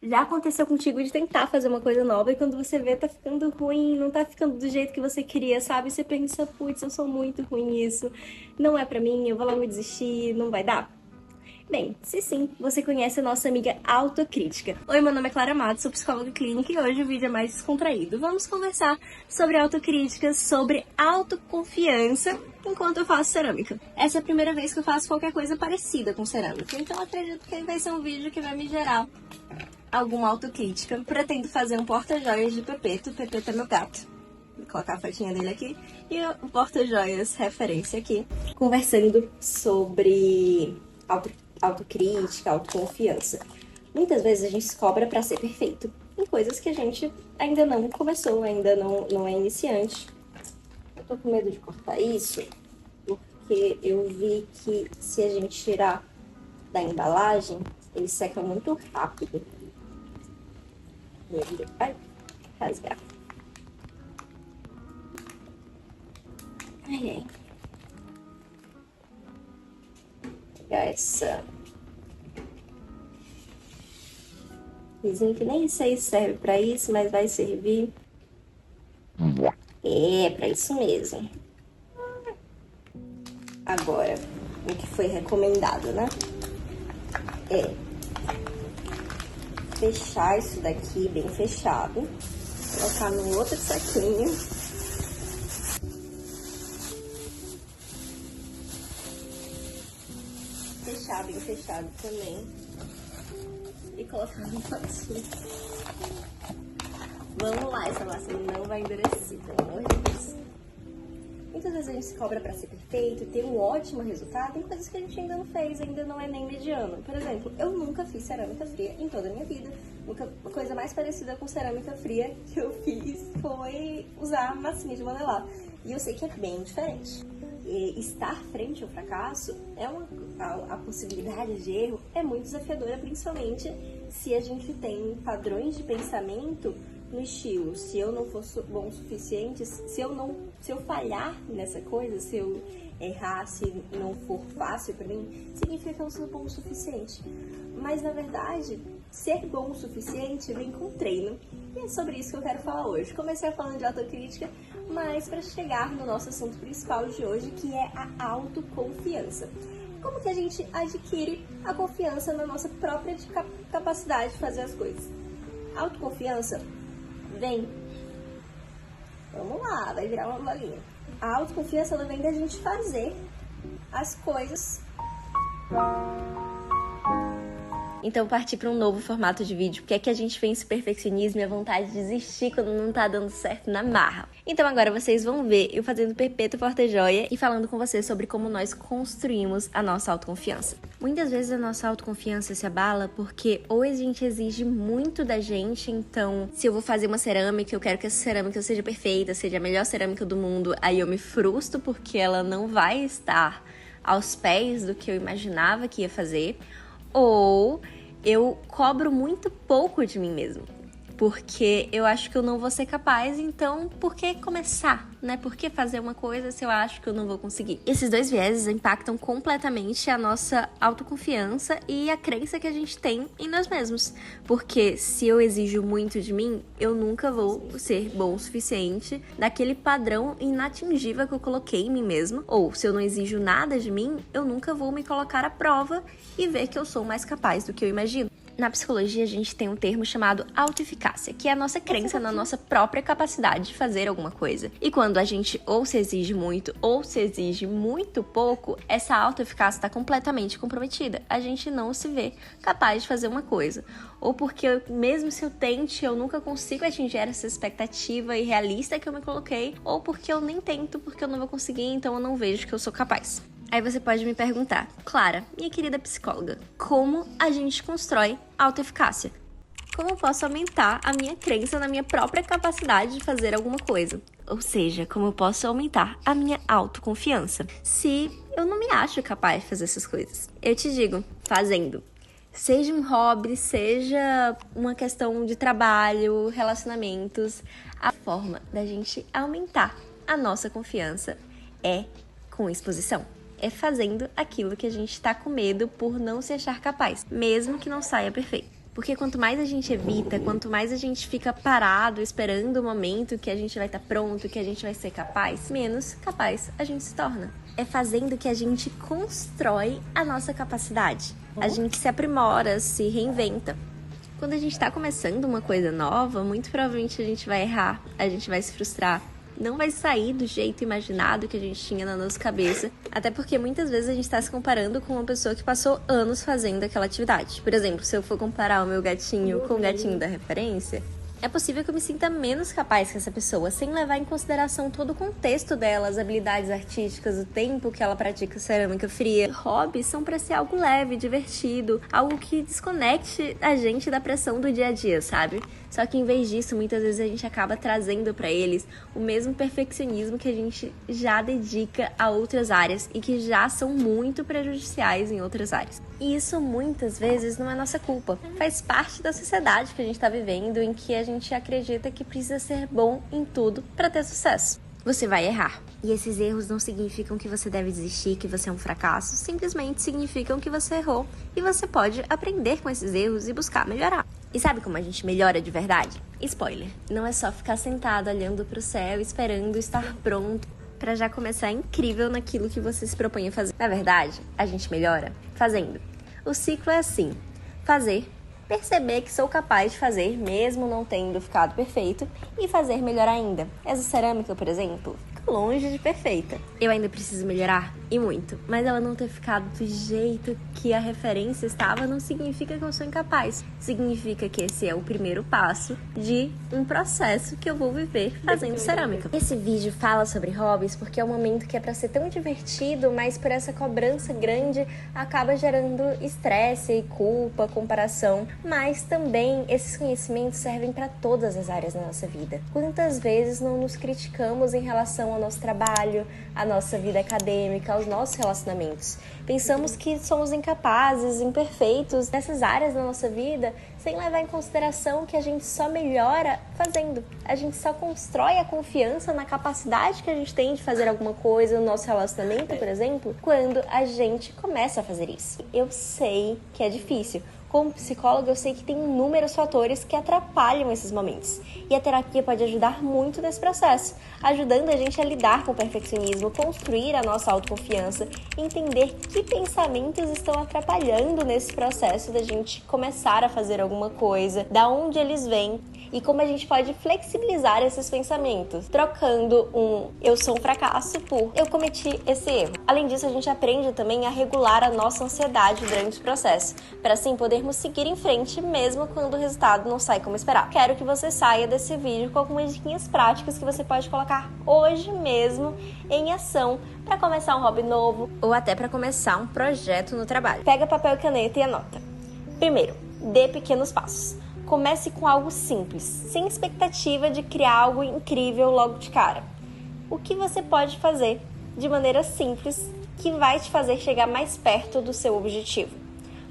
Já aconteceu contigo de tentar fazer uma coisa nova e quando você vê tá ficando ruim, não tá ficando do jeito que você queria, sabe? Você pensa, putz, eu sou muito ruim nisso, não é pra mim, eu vou logo desistir, não vai dar? Bem, se sim, você conhece a nossa amiga autocrítica. Oi, meu nome é Clara Matos, sou psicóloga clínica e hoje o vídeo é mais descontraído. Vamos conversar sobre autocrítica, sobre autoconfiança enquanto eu faço cerâmica. Essa é a primeira vez que eu faço qualquer coisa parecida com cerâmica, então acredito que vai ser um vídeo que vai me gerar alguma autocrítica. Pretendo fazer um porta-joias de Pepeto. Pepeto é meu gato. Vou colocar a fotinha dele aqui. E o porta-joias referência aqui. Conversando sobre autocrítica, autoconfiança. Muitas vezes a gente se cobra para ser perfeito em coisas que a gente ainda não começou, ainda não é iniciante. Eu tô com medo de cortar isso, porque eu vi que se a gente tirar da embalagem, ele seca muito rápido. Ai, rasgar. Ai, ai. Pegar essa. Dizem que nem sei se serve pra isso, mas vai servir. É, pra isso mesmo. Agora, o que foi recomendado, né? É fechar isso daqui bem fechado. Colocar no outro saquinho. Fechar bem fechado também. E colocar no potinho. Vamos lá, essa massa não vai endurecer, pelo amor de Deus. Muitas vezes a gente se cobra pra ser perfeito, ter um ótimo resultado, tem coisas que a gente ainda não fez, ainda não é nem mediano. Por exemplo, eu nunca fiz cerâmica fria em toda a minha vida. A coisa mais parecida com cerâmica fria que eu fiz foi usar massinha de modelar. E eu sei que é bem diferente. E estar frente ao fracasso a possibilidade de erro é muito desafiadora, principalmente se a gente tem padrões de pensamento no estilo, se eu não for bom o suficiente, se eu falhar nessa coisa, se eu errar, se não for fácil pra mim, significa que eu não sou bom o suficiente. Mas na verdade, ser bom o suficiente vem com treino. E é sobre isso que eu quero falar hoje. Comecei falando de autocrítica, mas para chegar no nosso assunto principal de hoje, que é a autoconfiança. Como que a gente adquire a confiança na nossa própria capacidade de fazer as coisas? A autoconfiança vem, vamos lá, vai virar uma bolinha. A autoconfiança ela vem da gente fazer as coisas. Então partir para um novo formato de vídeo, porque é que a gente vem esse perfeccionismo e a vontade de desistir quando não tá dando certo na marra. Então agora vocês vão ver eu fazendo Perpétuo Porta-Joia e falando com vocês sobre como nós construímos a nossa autoconfiança. Muitas vezes a nossa autoconfiança se abala porque ou a gente exige muito da gente, então se eu vou fazer uma cerâmica, eu quero que essa cerâmica seja perfeita, seja a melhor cerâmica do mundo, aí eu me frustro porque ela não vai estar aos pés do que eu imaginava que ia fazer. Ou eu cobro muito pouco de mim mesmo, porque eu acho que eu não vou ser capaz, então por que começar, né? Por que fazer uma coisa se eu acho que eu não vou conseguir? Esses dois vieses impactam completamente a nossa autoconfiança e a crença que a gente tem em nós mesmos, porque se eu exijo muito de mim, eu nunca vou ser bom o suficiente daquele padrão inatingível que eu coloquei em mim mesmo, ou se eu não exijo nada de mim, eu nunca vou me colocar à prova e ver que eu sou mais capaz do que eu imagino. Na psicologia, a gente tem um termo chamado autoeficácia, que é a nossa crença na nossa própria capacidade de fazer alguma coisa. E quando a gente ou se exige muito ou se exige muito pouco, essa autoeficácia está completamente comprometida. A gente não se vê capaz de fazer uma coisa. Ou porque mesmo se eu tente, eu nunca consigo atingir essa expectativa irrealista que eu me coloquei, ou porque eu nem tento, porque eu não vou conseguir, então eu não vejo que eu sou capaz. Aí você pode me perguntar, Clara, minha querida psicóloga, como a gente constrói autoeficácia? Como eu posso aumentar a minha crença na minha própria capacidade de fazer alguma coisa? Ou seja, como eu posso aumentar a minha autoconfiança se eu não me acho capaz de fazer essas coisas? Eu te digo, fazendo. Seja um hobby, seja uma questão de trabalho, relacionamentos, a forma da gente aumentar a nossa confiança é com exposição. É fazendo aquilo que a gente está com medo por não se achar capaz, mesmo que não saia perfeito. Porque quanto mais a gente evita, quanto mais a gente fica parado esperando o momento que a gente vai estar pronto, que a gente vai ser capaz, menos capaz a gente se torna. É fazendo que a gente constrói a nossa capacidade. A gente se aprimora, se reinventa. Quando a gente está começando uma coisa nova, muito provavelmente a gente vai errar, a gente vai se frustrar. Não vai sair do jeito imaginado que a gente tinha na nossa cabeça. Até porque muitas vezes a gente está se comparando com uma pessoa que passou anos fazendo aquela atividade. Por exemplo, se eu for comparar o meu gatinho com o gatinho da referência, é possível que eu me sinta menos capaz que essa pessoa, sem levar em consideração todo o contexto dela, as habilidades artísticas, o tempo que ela pratica cerâmica fria. Hobbies são para ser algo leve, divertido, algo que desconecte a gente da pressão do dia a dia, sabe? Só que em vez disso, muitas vezes a gente acaba trazendo para eles o mesmo perfeccionismo que a gente já dedica a outras áreas e que já são muito prejudiciais em outras áreas. E isso muitas vezes não é nossa culpa. Faz parte da sociedade que a gente está vivendo, em que a gente acredita que precisa ser bom em tudo para ter sucesso. Você vai errar. E esses erros não significam que você deve desistir, que você é um fracasso. Simplesmente significam que você errou e você pode aprender com esses erros e buscar melhorar. E sabe como a gente melhora de verdade? Spoiler, não é só ficar sentado olhando para o céu esperando estar pronto para já começar incrível naquilo que você se propõe a fazer. Na verdade, a gente melhora fazendo. O ciclo é assim: fazer, perceber que sou capaz de fazer mesmo não tendo ficado perfeito e fazer melhor ainda. Essa cerâmica, por exemplo, fica longe de perfeita. Eu ainda preciso melhorar, e muito, mas ela não ter ficado do jeito que a referência estava não significa que eu sou incapaz. Significa que esse é o primeiro passo de um processo que eu vou viver fazendo cerâmica. Esse vídeo fala sobre hobbies porque é um momento que é para ser tão divertido, mas por essa cobrança grande acaba gerando estresse e culpa, comparação. Mas também esses conhecimentos servem para todas as áreas da nossa vida. Quantas vezes não nos criticamos em relação ao nosso trabalho, à nossa vida acadêmica, aos nossos relacionamentos? Pensamos que somos incapazes, imperfeitos nessas áreas da nossa vida, sem levar em consideração que a gente só melhora fazendo. A gente só constrói a confiança na capacidade que a gente tem de fazer alguma coisa no nosso relacionamento, por exemplo, quando a gente começa a fazer isso. Eu sei que é difícil. Como psicóloga, eu sei que tem inúmeros fatores que atrapalham esses momentos. E a terapia pode ajudar muito nesse processo, ajudando a gente a lidar com o perfeccionismo, construir a nossa autoconfiança, entender que pensamentos estão atrapalhando nesse processo da gente começar a fazer alguma coisa, da onde eles vêm e como a gente pode flexibilizar esses pensamentos, trocando eu sou um fracasso por eu cometi esse erro. Além disso, a gente aprende também a regular a nossa ansiedade durante o processo, para assim podermos seguir em frente mesmo quando o resultado não sai como esperado. Quero que você saia desse vídeo com algumas dicas práticas que você pode colocar hoje mesmo em ação para começar um hobby novo ou até para começar um projeto no trabalho. Pega papel e caneta e anota. Primeiro, dê pequenos passos. Comece com algo simples, sem expectativa de criar algo incrível logo de cara. O que você pode fazer de maneira simples que vai te fazer chegar mais perto do seu objetivo?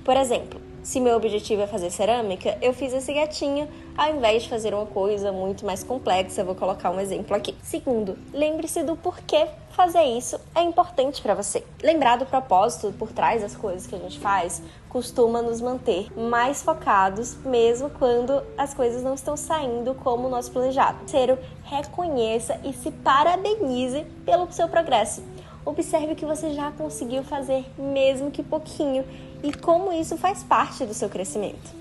Por exemplo, se meu objetivo é fazer cerâmica, eu fiz esse gatinho ao invés de fazer uma coisa muito mais complexa. Eu vou colocar um exemplo aqui. Segundo, lembre-se do porquê fazer isso é importante para você. Lembrar do propósito por trás das coisas que a gente faz costuma nos manter mais focados, mesmo quando as coisas não estão saindo como nós planejado. Terceiro, reconheça e se parabenize pelo seu progresso. Observe o que você já conseguiu fazer, mesmo que pouquinho, e como isso faz parte do seu crescimento.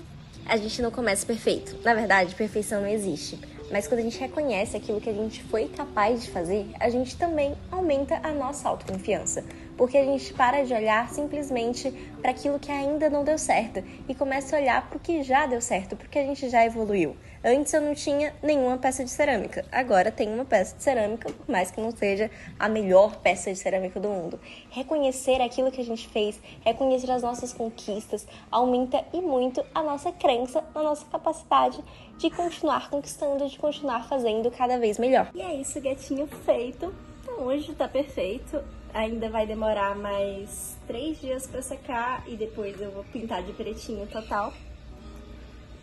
A gente não começa perfeito. Na verdade, perfeição não existe. Mas quando a gente reconhece aquilo que a gente foi capaz de fazer, a gente também aumenta a nossa autoconfiança. Porque a gente para de olhar simplesmente para aquilo que ainda não deu certo e começa a olhar para o que já deu certo, porque a gente já evoluiu. Antes eu não tinha nenhuma peça de cerâmica, agora tenho uma peça de cerâmica, por mais que não seja a melhor peça de cerâmica do mundo. Reconhecer aquilo que a gente fez, reconhecer as nossas conquistas, aumenta e muito a nossa crença na nossa capacidade de continuar conquistando, de continuar fazendo cada vez melhor. E é isso, gatinho feito. Então hoje tá perfeito. Ainda vai demorar mais 3 dias pra secar e depois eu vou pintar de pretinho total.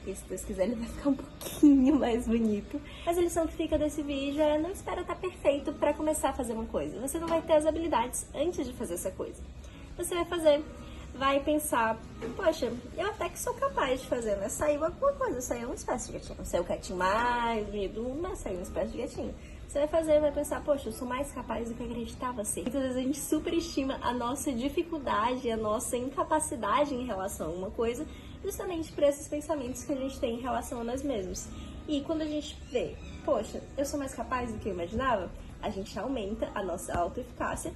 E se Deus quiser ele vai ficar um pouquinho mais bonito. Mas a lição que fica desse vídeo é: não espera estar perfeito pra começar a fazer uma coisa. Você não vai ter as habilidades antes de fazer essa coisa. Você vai fazer, vai pensar, poxa, eu até que sou capaz de fazer, né? Saiu alguma coisa, saiu uma espécie de gatinho. Saiu o gatinho mais bonito do mundo, mas saiu uma espécie de gatinho. Você vai fazer, vai pensar, poxa, eu sou mais capaz do que eu acreditava ser. Muitas vezes a gente superestima a nossa dificuldade, a nossa incapacidade em relação a uma coisa, justamente por esses pensamentos que a gente tem em relação a nós mesmos. E quando a gente vê, poxa, eu sou mais capaz do que eu imaginava, a gente aumenta a nossa autoeficácia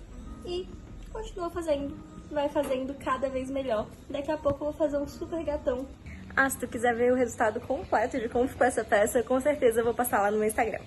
e continua fazendo, vai fazendo cada vez melhor. Daqui a pouco eu vou fazer um super gatão. Ah, se tu quiser ver o resultado completo de como ficou essa peça, com certeza eu vou passar lá no meu Instagram.